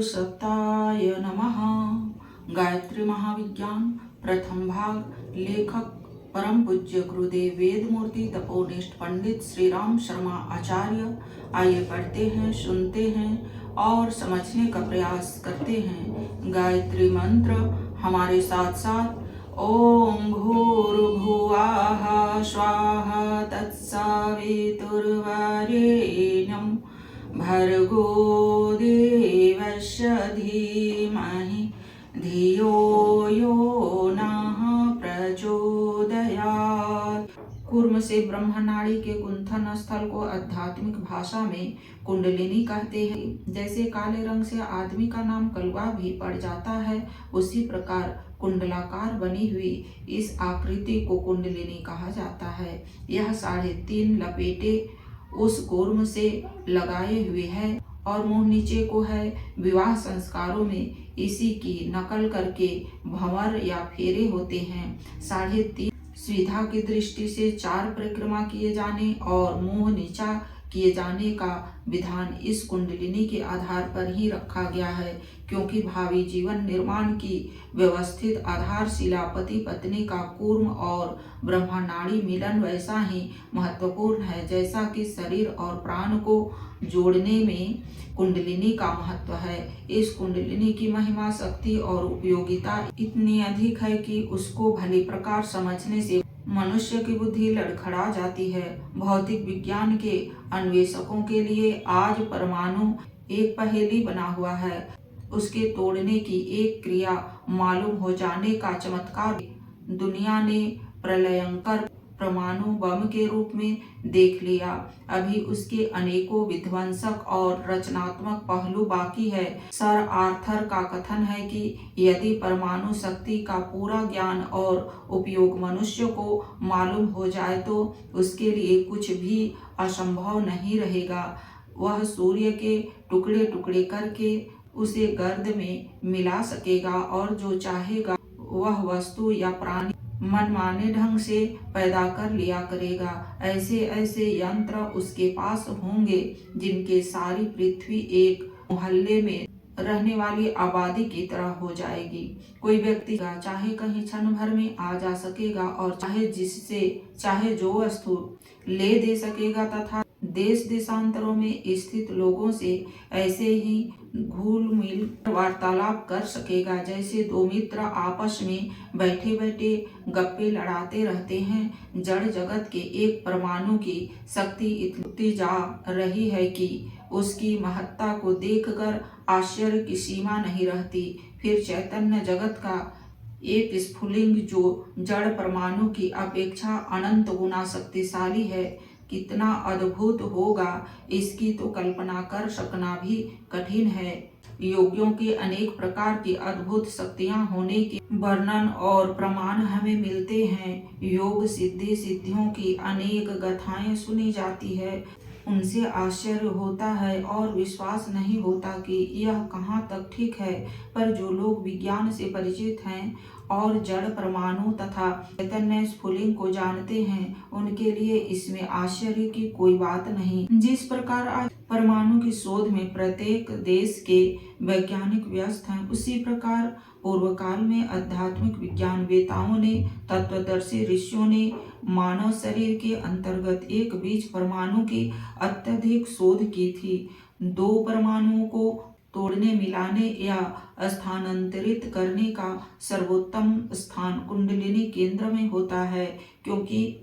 सत्ताय नमः। गायत्री महाविज्ञान प्रथम भाग। लेखक परम पूज्य गुरुदेव वेदमूर्ति तपोनिष्ठ पंडित श्री राम शर्मा आचार्य। आइए पढ़ते हैं, सुनते हैं और समझने का प्रयास करते हैं। गायत्री मंत्र हमारे साथ साथ। ओम भूर्भुवः स्वाहा तत्सवितुर्वरेण्यं भर्गो देवस्य धीमहि धियो यो नः प्रचोदयात्। कूर्म से ब्रह्म नाड़ी के गुंथन स्थल को आध्यात्मिक भाषा में कुंडलिनी कहते हैं। जैसे काले रंग से आदमी का नाम कलवा भी पड़ जाता है, उसी प्रकार कुंडलाकार बनी हुई इस आकृति को कुंडलिनी कहा जाता है। यह 3.5 लपेटे उस कूर्म से लगाए हुए है और मुंह नीचे को है। विवाह संस्कारों में इसी की नकल करके भंवर या फेरे होते हैं। 3.5 सुविधा की दृष्टि से 4 परिक्रमा किए जाने और मुंह नीचा किए जाने का विधान इस कुंडलिनी के आधार पर ही रखा गया है, क्योंकि भावी जीवन निर्माण की व्यवस्थित आधारशिला पति पत्नी का कूर्म और ब्रह्मनाड़ी मिलन वैसा ही महत्वपूर्ण है जैसा कि शरीर और प्राण को जोड़ने में कुंडलिनी का महत्व है। इस कुंडलिनी की महिमा, शक्ति और उपयोगिता इतनी अधिक है कि उसको भली प्रकार समझने से मनुष्य की बुद्धि लड़खड़ा जाती है। भौतिक विज्ञान के अन्वेषकों के लिए आज परमाणु एक पहेली बना हुआ है। उसके तोड़ने की एक क्रिया मालूम हो जाने का चमत्कार दुनिया ने प्रलयंकर परमाणु बम के रूप में देख लिया। अभी उसके अनेकों विध्वंसक और रचनात्मक पहलू बाकी है। सर आर्थर का कथन है कि यदि परमाणु शक्ति का पूरा ज्ञान और उपयोग मनुष्य को मालूम हो जाए तो उसके लिए कुछ भी असंभव नहीं रहेगा। वह सूर्य के टुकड़े टुकड़े करके उसे गर्द में मिला सकेगा और जो चाहेगा वह वस्तु या प्राणी मनमाने ढंग से पैदा कर लिया करेगा। ऐसे ऐसे यंत्र उसके पास होंगे जिनके सारी पृथ्वी एक मोहल्ले में रहने वाली आबादी की तरह हो जाएगी। कोई व्यक्ति चाहे कहीं क्षण भर में आ जा सकेगा और चाहे जिससे चाहे जो वस्तु ले दे सकेगा तथा देश देशांतरों में स्थित लोगों से ऐसे ही घुल मिल वार्तालाप कर सकेगा जैसे दो मित्र आपस में बैठे बैठे गप्पे लड़ाते रहते हैं। जड़ जगत के एक परमाणु की शक्ति इतनी जा रही है कि उसकी महत्ता को देखकर आश्चर्य की सीमा नहीं रहती। फिर चैतन्य जगत का एक स्फुलिंग जो जड़ परमाणु की अपेक्षा अनंत गुना शक्तिशाली है, कितना अद्भुत होगा इसकी तो कल्पना कर सकना भी कठिन है। योगियों की अनेक प्रकार की अद्भुत शक्तियां होने के वर्णन और प्रमाण हमें मिलते हैं। योग सिद्धि सिद्धियों की अनेक गाथाएं सुनी जाती है। उनसे आश्चर्य होता है और विश्वास नहीं होता कि यह कहाँ तक ठीक है, पर जो लोग विज्ञान से परिचित हैं और जड़ परमाणु तथा चैतन्य स्फुलिंग को जानते हैं उनके लिए इसमें आश्चर्य की कोई बात नहीं। जिस प्रकार आज परमाणु की शोध में प्रत्येक देश के वैज्ञानिक व्यस्त हैं, उसी प्रकार पूर्व काल में आध्यात्मिक विज्ञानवेताओं ने, तत्वदर्शी ऋषियों ने मानव शरीर के अंतर्गत एक बीज परमाणु की अत्यधिक शोध की थी। 2 परमाणुओं को तोड़ने, मिलाने या स्थानांतरित करने का सर्वोत्तम स्थान कुंडलिनी केंद्र में होता है, क्योंकि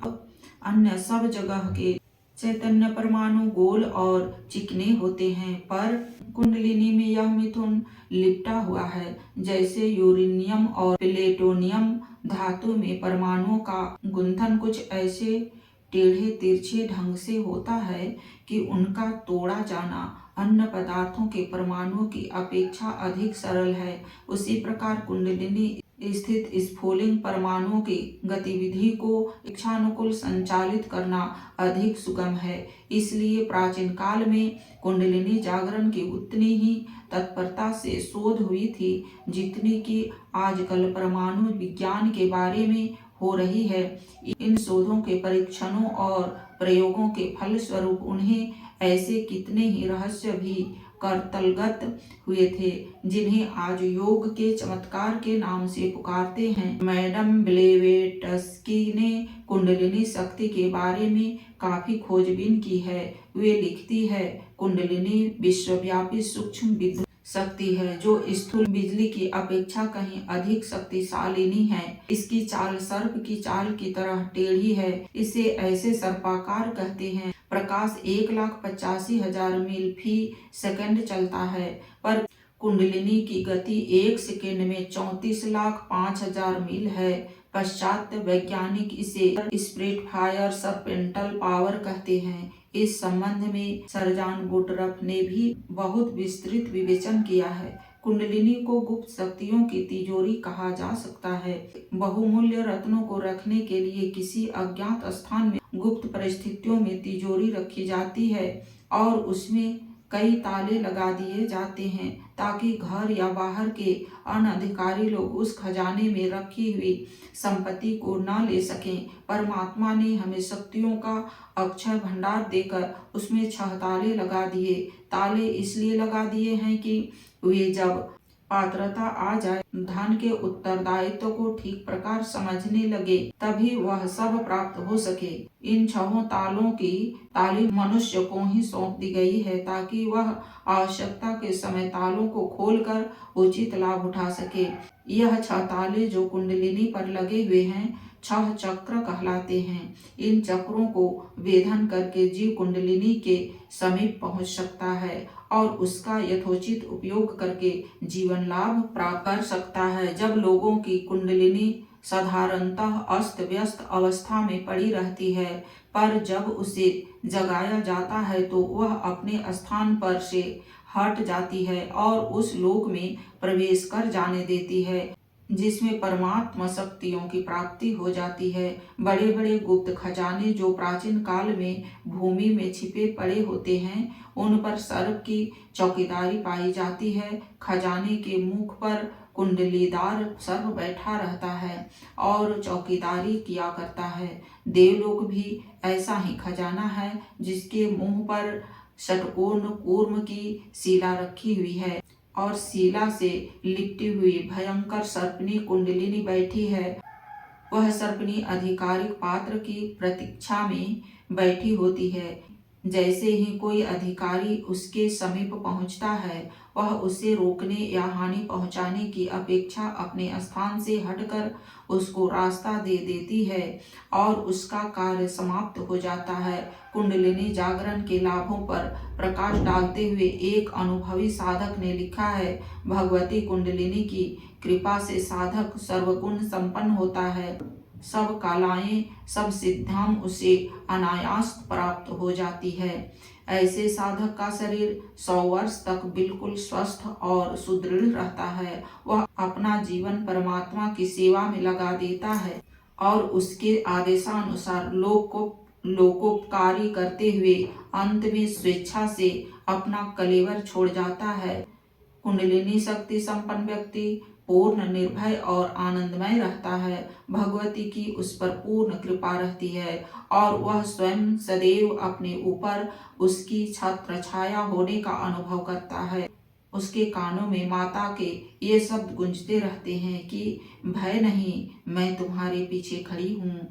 अन्य सब जगह के चैतन्य परमाणु गोल और चिकने होते हैं, पर कुंडलिनी में यह मिथुन लिपटा हुआ है। जैसे यूरेनियम और प्लेटोनियम धातु में परमाणुओं का गुंथन कुछ ऐसे टेढ़े तिरछे ढंग से होता है कि उनका तोड़ा जाना अन्य पदार्थों के परमाणुओं की अपेक्षा अधिक सरल है। उसी प्रकार कुंडलिनी स्थित स्फुलिंग परमाणुओं की गतिविधि को इच्छानुकूल संचालित करना अधिक सुगम है। इसलिए प्राचीन काल में कुंडलिनी जागरण की उतनी ही तत्परता से शोध हुई थी जितनी कि आजकल परमाणु विज्ञान के बारे में हो रही है। इन शोधों के परीक्षणों और प्रयोगों के फलस्वरूप उन्हें ऐसे कितने ही रहस्य भी करतलगत हुए थे, जिन्हें आज योग के चमत्कार के नाम से पुकारते हैं। मैडम ब्लेवेट्स्की ने कुंडलिनी शक्ति के बारे में काफी खोजबीन की है। वे लिखती है, कुंडलिनी विश्वव्यापी सूक्ष्म विद्युत शक्ति है जो स्थूल बिजली की अपेक्षा कहीं अधिक शक्तिशालिनी है। इसकी चाल सर्प की चाल की तरह टेढ़ी है। इसे ऐसे सर्पाकार कहते हैं। प्रकाश 1,85,000 मील फी सेकंड चलता है, पर कुंडलिनी की गति 1 सेकंड में 34,05,000 मील है। पश्चात वैज्ञानिक इसे स्प्रिटफायर सर्पेंटल पावर कहते हैं। इस संबंध में सरजान गुटरफ ने भी बहुत विस्तृत विवेचन किया है। कुंडलिनी को गुप्त शक्तियों की तिजोरी कहा जा सकता है। बहुमूल्य रत्नों को रखने के लिए किसी अज्ञात स्थान में गुप्त परिस्थितियों में तिजोरी रखी जाती है और उसमें कई ताले लगा दिए जाते हैं ताकि घर या बाहर के अनधिकारी लोग उस खजाने में रखी हुई संपत्ति को न ले सकें। परमात्मा ने हमें शक्तियों का अक्षय भंडार देकर उसमें 6 ताले लगा दिए। ताले इसलिए लगा दिए हैं कि वे जब पात्रता आ जाए, धन के उत्तरदायित्व को ठीक प्रकार समझने लगे, तभी वह सब प्राप्त हो सके। इन 6 तालों की ताली मनुष्य को ही सौंप दी गई है ताकि वह आवश्यकता के समय तालों को खोलकर उचित लाभ उठा सके। यह 6 ताले जो कुंडलिनी पर लगे हुए हैं 6 चक्र कहलाते हैं। इन चक्रों को वेधन करके जीव कुंडलिनी के समीप पहुंच सकता है और उसका यथोचित उपयोग करके जीवन लाभ प्राप्त कर सकता है। जब लोगों की कुंडलिनी साधारणतः अस्त व्यस्त अवस्था में पड़ी रहती है, पर जब उसे जगाया जाता है तो वह अपने स्थान पर से हट जाती है और उस लोक में प्रवेश कर जाने देती है जिसमें परमात्मा शक्तियों की प्राप्ति हो जाती है। बड़े बड़े गुप्त खजाने जो प्राचीन काल में भूमि में छिपे पड़े होते हैं, उन पर सर्प की चौकीदारी पाई जाती है। खजाने के मुख पर कुंडलीदार सर्प बैठा रहता है और चौकीदारी किया करता है। देवलोक भी ऐसा ही खजाना है जिसके मुंह पर षटकोण कूर्म की शिला रखी हुई है और शिला से लिपटी हुई भयंकर सर्पनी कुंडलिनी बैठी है। वह सर्पनी आधिकारिक पात्र की प्रतीक्षा में बैठी होती है। जैसे ही कोई अधिकारी उसके समीप पहुंचता है, वह उसे रोकने या हानि पहुंचाने की अपेक्षा अपने स्थान से हटकर उसको रास्ता दे देती है और उसका कार्य समाप्त हो जाता है। कुंडलिनी जागरण के लाभों पर प्रकाश डालते हुए एक अनुभवी साधक ने लिखा है, भगवती कुंडलिनी की कृपा से साधक सर्वगुण संपन्न होता है। सब कलाएं, सब सिद्धियां उसे अनायास प्राप्त हो जाती है। ऐसे साधक का शरीर 100 वर्ष तक बिल्कुल स्वस्थ और सुदृढ़ रहता है। वह अपना जीवन परमात्मा की सेवा में लगा देता है और उसके आदेशानुसार लोकोपकारी करते हुए अंत में स्वेच्छा से अपना कलेवर छोड़ जाता है। कुंडलिनी शक्ति संपन्न व्यक्ति पूर्ण निर्भय और आनंदमय रहता है। भगवती की उस पर पूर्ण कृपा रहती है और वह स्वयं सदैव अपने ऊपर उसकी छत्र छाया होने का अनुभव करता है। उसके कानों में माता के ये शब्द गूंजते रहते हैं कि भय नहीं, मैं तुम्हारे पीछे खड़ी हूँ।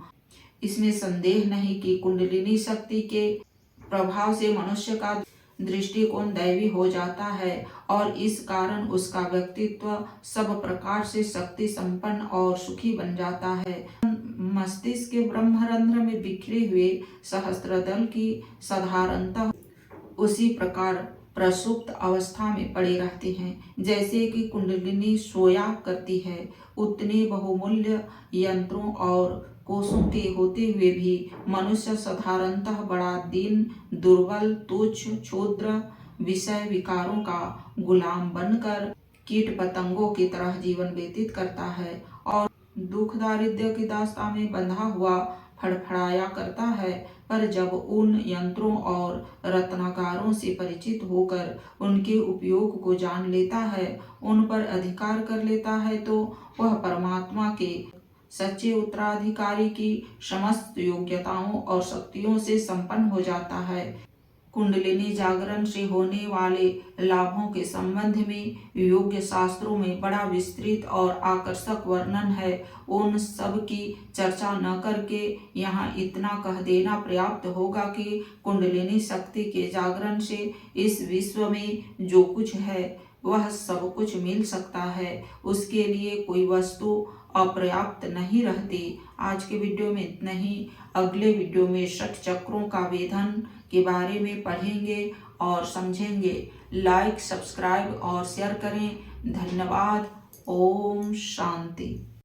इसमें संदेह नहीं कि कुंडलिनी शक्ति के प्रभाव से मनुष्य का दृष्टिकोण दैवी हो जाता है और इस कारण उसका व्यक्तित्व सब प्रकार से शक्ति संपन्न और सुखी बन जाता है। मस्तिष्क के ब्रह्मरंध्र में बिखरे हुए सहस्त्रदल की साधारणतः उसी प्रकार प्रसुप्त अवस्था में पड़े रहते हैं जैसे कि कुंडलिनी सोया करती है। उतने बहुमूल्य यंत्रों और कोषों के होते हुए भी मनुष्य साधारणतः बड़ा दीन, दुर्बल, तुच्छ, क्षुद्र विषय विकारों का गुलाम बनकर कीट पतंगों की तरह जीवन व्यतीत करता है और दुख दारिद्र्य की दास्ता में बंधा हुआ फड़फड़ाया करता है। पर जब उन यंत्रों और रत्नाकारों से परिचित होकर उनके उपयोग को जान लेता है, उन पर अधिकार कर लेता है, तो वह परमात्मा के सच्चे उत्तराधिकारी की समस्त योग्यताओं और शक्तियों से संपन्न हो जाता है। कुंडलिनी जागरण से होने वाले लाभों के संबंध में योग्य शास्त्रों में बड़ा विस्तृत और आकर्षक वर्णन है। उन सब की चर्चा न करके यहाँ इतना कह देना पर्याप्त होगा कि कुंडलिनी शक्ति के जागरण से इस विश्व में जो कुछ है वह सब कुछ मिल सकता है। उसके लिए कोई वस्तु अपर्याप्त नहीं रहती। आज के वीडियो में इतना ही। अगले वीडियो में षट चक्रों का वेधन के बारे में पढ़ेंगे और समझेंगे। लाइक, सब्सक्राइब और शेयर करें। धन्यवाद। ओम शांति।